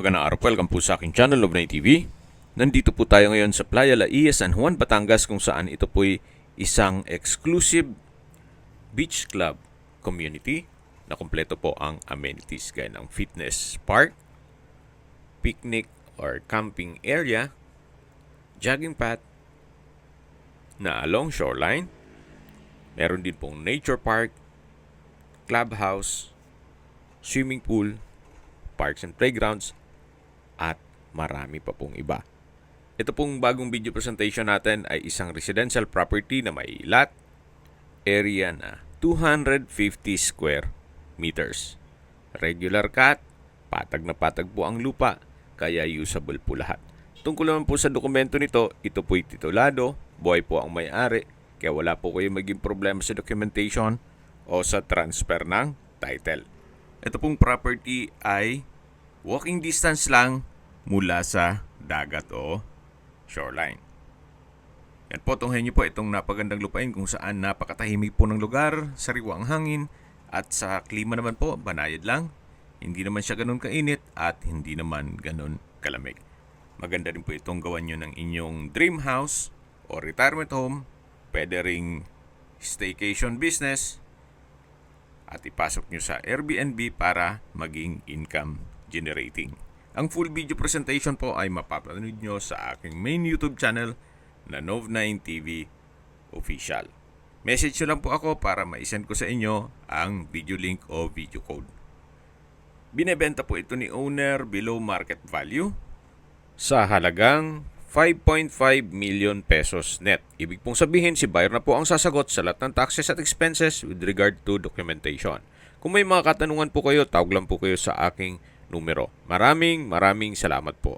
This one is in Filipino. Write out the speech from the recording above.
Magandang araw po, welcome po sa aking channel, Love9 TV. Nandito po tayo ngayon sa Playa Laia, San Juan, Batangas, kung saan ito po'y isang exclusive beach club community na kumpleto po ang amenities gaya ng fitness park, picnic or camping area, jogging path na along shoreline. Meron din pong nature park, clubhouse, swimming pool, parks and playgrounds, at marami pa pong iba. Ito pong bagong video presentation natin ay isang residential property na may lot area na 250 square meters. Regular cut, patag na patag po ang lupa, kaya usable po lahat. Tungkol naman po sa dokumento nito, ito po'y titulado, buhay po ang may-ari, kaya wala po kayo maging problema sa documentation o sa transfer ng title. Ito pong property ay walking distance lang mula sa dagat o shoreline. Yan po, tunghayin niyo po itong napagandang lupain kung saan napakatahimik po ng lugar, sariwa ang hangin, at sa klima naman po, banayad lang. Hindi naman siya ganun kainit at hindi naman ganun kalamig. Maganda rin po itong gawan nyo ng inyong dream house o retirement home. Pwede ring staycation business at ipasok nyo sa Airbnb para maging income generating. Ang full video presentation po ay mapapanood nyo sa aking main YouTube channel na Nov9 TV Official. Message nyo lang po ako para ma-send ko sa inyo ang video link o video code. Binebenta po ito ni owner below market value sa halagang 5.5 million pesos net. Ibig pong sabihin, si buyer na po ang sasagot sa lahat ng taxes at expenses with regard to documentation. Kung may mga katanungan po kayo, tawag lang po kayo sa aking numero. Maraming salamat po.